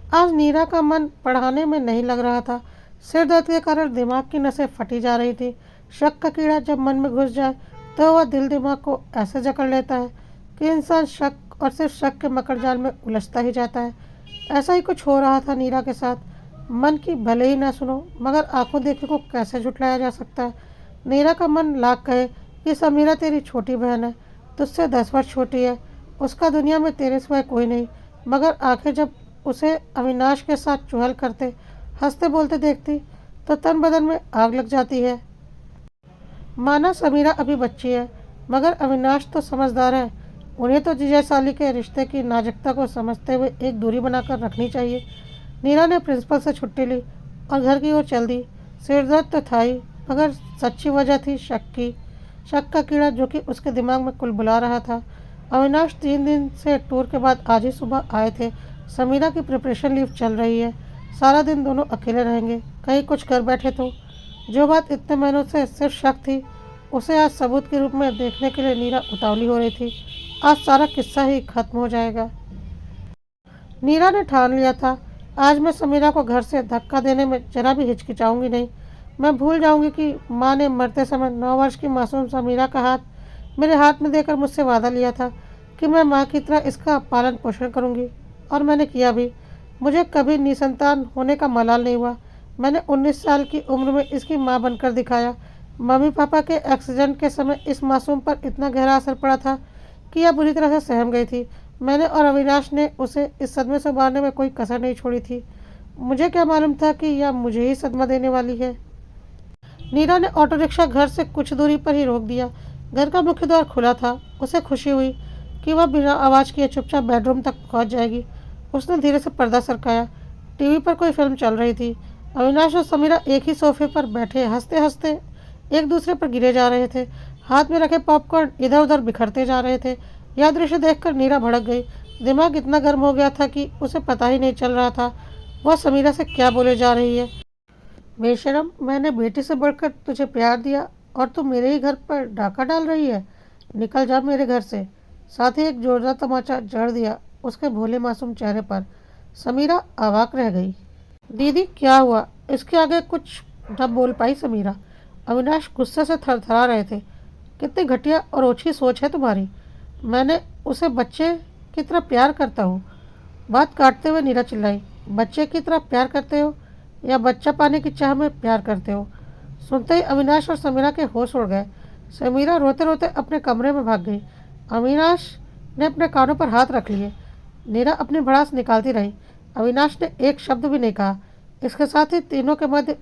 आज नीरा का मन पढ़ाने में नहीं लग रहा था। सिर दर्द के कारण दिमाग की नसें फटी जा रही थी। शक का कीड़ा जब मन में घुस जाए तो वह दिल दिमाग को ऐसे जकड़ लेता है कि इंसान शक और सिर्फ शक के मकड़जाल में उलझता ही जाता है। ऐसा ही कुछ हो रहा था नीरा के साथ। मन की भले ही ना सुनो, मगर आंखों देखे को कैसे झुठलाया जा सकता है। नीरा का मन लाख कहे कि समीरा तेरी छोटी बहन है, तुझसे 10 वर्ष छोटी है, उसका दुनिया में तेरे सिवाय कोई नहीं। मगर आंखें जब उसे अविनाश के साथ चुहल करते, हंसते बोलते देखती तो तन बदन में आग लग जाती है। माना समीरा अभी बच्ची है, मगर अविनाश तो समझदार है। उन्हें तो जीजा साली के रिश्ते की नाजुकता को समझते हुए एक दूरी बनाकर रखनी चाहिए। नीरा ने प्रिंसिपल से छुट्टी ली और घर की ओर चल दी। सिर दर्द तो था ही, मगर सच्ची वजह थी शक की। शक का कीड़ा जो कि उसके दिमाग में कुलबुला रहा था। अविनाश 3 दिन से टूर के बाद आज ही सुबह आए थे। समीरा की प्रिपरेशन लीव चल रही है। सारा दिन दोनों अकेले रहेंगे, कहीं कुछ कर बैठे तो। जो बात इतने महीनों से सिर्फ शक थी, उसे आज सबूत के रूप में देखने के लिए नीरा उतावली हो रही थी। आज सारा किस्सा ही खत्म हो जाएगा। नीरा ने ठान लिया था, आज मैं समीरा को घर से धक्का देने में जरा भी हिचकिचाऊंगी नहीं। मैं भूल जाऊंगी कि माँ ने मरते समय 9 वर्ष की मासूम समीरा का हाथ मेरे हाथ में देकर मुझसे वादा लिया था कि मैं माँ की तरह इसका पालन पोषण करूंगी। और मैंने किया भी। मुझे कभी निसंतान होने का मलाल नहीं हुआ। मैंने 19 साल की उम्र में इसकी माँ बनकर दिखाया। मम्मी पापा के एक्सीडेंट के समय इस मासूम पर इतना गहरा असर पड़ा था कि यह बुरी तरह से सहम गई थी। मैंने और अविनाश ने उसे इस सदमे से उबारने में कोई कसर नहीं छोड़ी थी। मुझे क्या मालूम था कि यह मुझे ही सदमा देने वाली है। नीरा ने ऑटो रिक्शा घर से कुछ दूरी पर ही रोक दिया। घर का मुख्य द्वार खुला था। उसे खुशी हुई कि वह बिना आवाज़ किए चुपचाप बेडरूम तक पहुंच जाएगी। उसने धीरे से पर्दा सरकाया। टीवी पर कोई फिल्म चल रही थी। अविनाश और समीरा एक ही सोफे पर बैठे हंसते हंसते एक दूसरे पर गिरे जा रहे थे। हाथ में रखे पॉपकॉर्न इधर उधर बिखरते जा रहे थे। यह दृश्य देखकर नीरा भड़क गई। दिमाग इतना गर्म हो गया था कि उसे पता ही नहीं चल रहा था वह समीरा से क्या बोले जा रही है। बेशरम, मैंने बेटी से बढ़कर तुझे प्यार दिया और तू मेरे ही घर पर डाका डाल रही है। निकल जा मेरे घर से। साथ ही एक जोरदार तमाचा जड़ दिया उसके भोले मासूम चेहरे पर। समीरा अवाक रह गई। दीदी क्या हुआ? इसके आगे कुछ न बोल पाई समीरा। अविनाश गुस्से से थरथरा रहे थे। कितनी घटिया और ओछी सोच है तुम्हारी। मैंने उसे बच्चे की तरह प्यार करता हूँ। बात काटते हुए नीरा चिल्लाई। बच्चे की तरह प्यार करते हो या बच्चा पाने की चाह में प्यार करते हो? सुनते ही अविनाश और समीरा के होश उड़ गए। समीरा रोते रोते अपने कमरे में भाग गई। अविनाश ने अपने कानों पर हाथ रख लिए। नीरा अपनी भड़ास निकालती रही। अविनाश ने एक शब्द भी नहीं कहा। इसके साथ ही तीनों के मध्य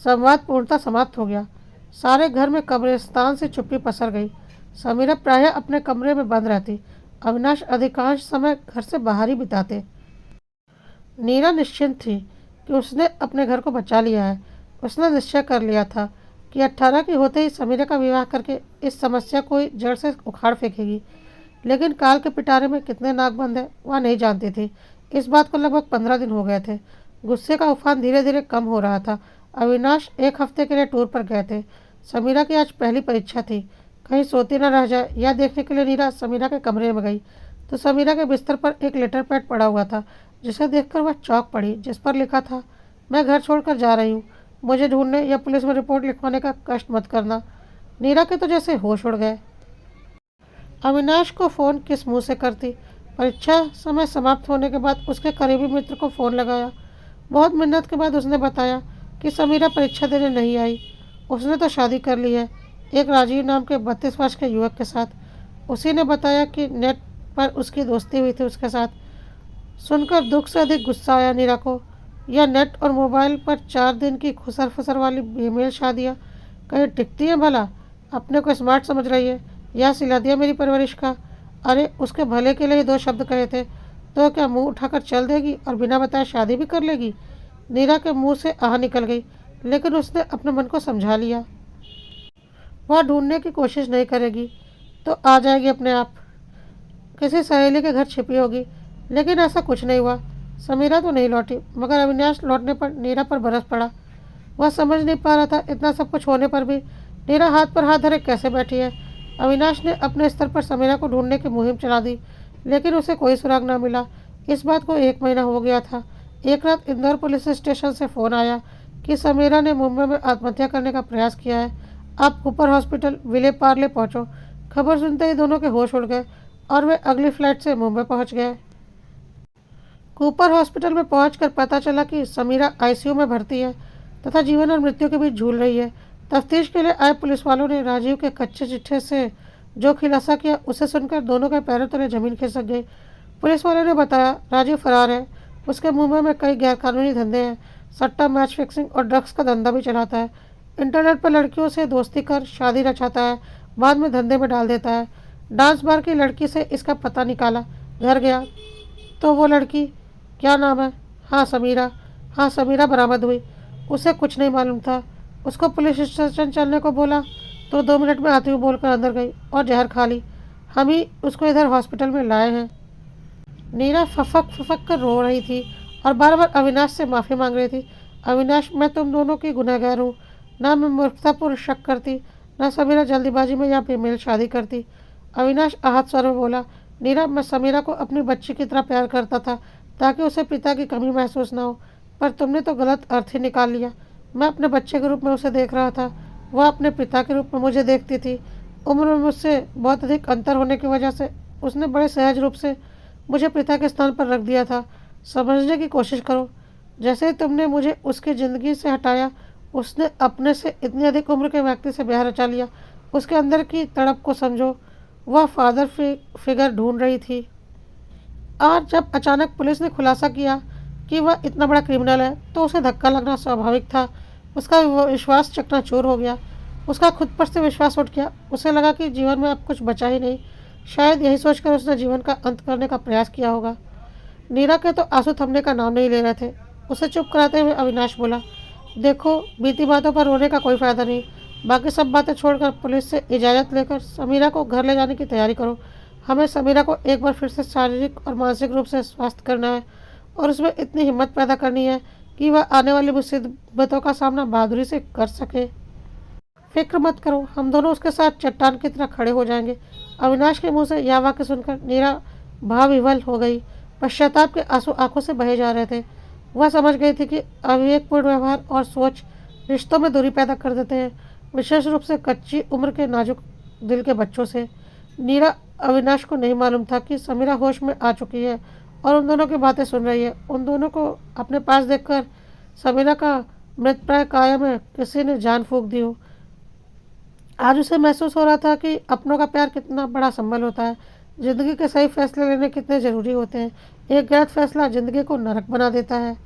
संवाद पूर्णतः समाप्त हो गया। सारे घर में कब्रिस्तान से चुप्पी पसर गई। समीरा प्रायः अपने कमरे में बंद रहती। अविनाश अधिकांश समय घर से बाहर ही बिताते। नीरा निश्चिंत थी कि उसने अपने घर को बचा लिया है। उसने निश्चय कर लिया था कि 18 की होते ही समीरा का विवाह करके इस समस्या को ही जड़ से उखाड़ फेंकेगी। लेकिन काल के पिटारे में कितने नागबंद है वह नहीं जानती थी। इस बात को लगभग 15 दिन हो गए थे। गुस्से का उफान धीरे धीरे कम हो रहा था। अविनाश एक हफ्ते के लिए टूर पर गए थे। समीरा की आज पहली परीक्षा थी। कहीं सोती न रह जाए यह देखने के लिए नीरा समीरा के कमरे में गई तो समीरा के बिस्तर पर एक लेटर पैड पड़ा हुआ था, जिसे देखकर वह चौंक पड़ी। जिस पर लिखा था, मैं घर छोड़कर जा रही हूँ, मुझे ढूंढने या पुलिस में रिपोर्ट लिखवाने का कष्ट मत करना। नीरा के तो जैसे होश उड़ गए। अविनाश को फ़ोन किस मुंह से करती। परीक्षा समय समाप्त होने के बाद उसके करीबी मित्र को फ़ोन लगाया। बहुत मिन्नत के बाद उसने बताया कि समीरा परीक्षा देने नहीं आई। उसने तो शादी कर ली है, एक राजीव नाम के 32 वर्ष के युवक के साथ। उसी ने बताया कि नेट पर उसकी दोस्ती हुई थी उसके साथ। सुनकर दुख से अधिक गुस्सा आया नीरा को। यह नेट और मोबाइल पर 4 दिन की खुसर फुसर वाली बेमेल शादियाँ कहीं टिकती हैं भला? अपने को स्मार्ट समझ रही है। यह सिला दिया मेरी परवरिश का। अरे उसके भले के लिए ही 2 शब्द कहे थे तो क्या मुंह उठाकर चल देगी और बिना बताए शादी भी कर लेगी? नीरा के मुंह से आह निकल गई, लेकिन उसने अपने मन को समझा लिया। वह ढूंढने की कोशिश नहीं करेगी तो आ जाएगी अपने आप। किसी सहेली के घर छिपी होगी। लेकिन ऐसा कुछ नहीं हुआ। समीरा तो नहीं लौटी, मगर अविनाश लौटने पर नीरा पर बरस पड़ा। वह समझ नहीं पा रहा था इतना सब कुछ होने पर भी नीरा हाथ पर हाथ धरे कैसे बैठी है। अविनाश ने अपने स्तर पर समीरा को ढूंढने की मुहिम चला दी, लेकिन उसे कोई सुराग न मिला। इस बात को 1 महीना हो गया था। एक रात इंदौर पुलिस स्टेशन से फ़ोन आया कि समीरा ने मुंबई में आत्महत्या करने का प्रयास किया है। आप कूपर हॉस्पिटल विले पार्ले पहुंचो। खबर सुनते ही दोनों के होश उड़ गए और वे अगली फ्लाइट से मुंबई पहुंच गए। कूपर हॉस्पिटल में पहुंचकर पता चला कि समीरा आईसीयू में भर्ती है तथा जीवन और मृत्यु के बीच झूल रही है। तफ्तीश के लिए आए पुलिस वालों ने राजीव के कच्चे चिट्ठे से जो खुलासा किया उसे सुनकर दोनों के पैरों तले जमीन खिसक गई। पुलिस वालों ने बताया राजीव फरार है। उसके मुंबई में कई गैरकानूनी धंधे हैं। सट्टा, मैच फिक्सिंग और ड्रग्स का धंधा भी चलाता है। इंटरनेट पर लड़कियों से दोस्ती कर शादी रचाता है, बाद में धंधे में डाल देता है। डांस बार की लड़की से इसका पता निकाला, घर गया तो वो लड़की, क्या नाम है, हाँ समीरा, हाँ समीरा बरामद हुई। उसे कुछ नहीं मालूम था। उसको पुलिस स्टेशन चलने को बोला तो 2 मिनट में आती हूँ बोलकर अंदर गई और जहर खा ली। हम ही उसको इधर हॉस्पिटल में लाए हैं। नीरा फफक फफक कर रो रही थी और बार बार अविनाश से माफ़ी मांग रही थी। अविनाश, मैं तुम दोनों की गुनहगार हूँ। ना मैं मूर्खतापूर्ण शक करती, ना समीरा जल्दीबाजी में या बेमेल शादी करती। अविनाश आहत स्वर में बोला, नीरा, मैं समीरा को अपनी बच्ची की तरह प्यार करता था ताकि उसे पिता की कमी महसूस ना हो, पर तुमने तो गलत अर्थ ही निकाल लिया। मैं अपने बच्चे के रूप में उसे देख रहा था, वह अपने पिता के रूप में मुझे देखती थी। उम्र में मुझसे बहुत अधिक अंतर होने की वजह से उसने बड़े सहज रूप से मुझे पिता के स्थान पर रख दिया था। समझने की कोशिश करो। जैसे ही तुमने मुझे उसकी ज़िंदगी से हटाया, उसने अपने से इतनी अधिक उम्र के व्यक्ति से ब्याह रचा लिया। उसके अंदर की तड़प को समझो। वह फादर फिगर ढूंढ रही थी और जब अचानक पुलिस ने खुलासा किया कि वह इतना बड़ा क्रिमिनल है तो उसे धक्का लगना स्वाभाविक था। उसका विश्वास चकनाचूर हो गया। उसका खुद पर से विश्वास उठ गया। उसे लगा कि जीवन में अब कुछ बचा ही नहीं। शायद यही सोचकर उसने जीवन का अंत करने का प्रयास किया होगा। नीरा के तो आंसू थमने का नाम नहीं ले रहे थे। उसे चुप कराते हुए अविनाश बोला, देखो, बीती बातों पर रोने का कोई फ़ायदा नहीं। बाकी सब बातें छोड़कर पुलिस से इजाज़त लेकर समीरा को घर ले जाने की तैयारी करो। हमें समीरा को एक बार फिर से शारीरिक और मानसिक रूप से स्वस्थ करना है और उसमें इतनी हिम्मत पैदा करनी है कि वह आने वाली मुसीबतों का सामना बहादुरी से कर सके। फिक्र मत करो, हम दोनों उसके साथ चट्टान की तरह खड़े हो जाएंगे। अविनाश के मुंह से यह वाक्य सुनकर नीरा भाव-विह्वल हो गई। पश्चाताप के आंसू आंखों से बहे जा रहे थे। वह समझ गई थी कि अविवेकपूर्ण व्यवहार और सोच रिश्तों में दूरी पैदा कर देते हैं, विशेष रूप से कच्ची उम्र के नाजुक दिल के बच्चों से। नीरा अविनाश को नहीं मालूम था कि समीरा होश में आ चुकी है और उन दोनों की बातें सुन रही है। उन दोनों को अपने पास देखकर समीरा का मृतप्राय काया में किसी ने जान फूंक दी हो। आज उसे महसूस हो रहा था कि अपनों का प्यार कितना बड़ा संबल होता है। ज़िंदगी के सही फैसले लेने कितने ज़रूरी होते हैं। एक गलत फैसला ज़िंदगी को नरक बना देता है।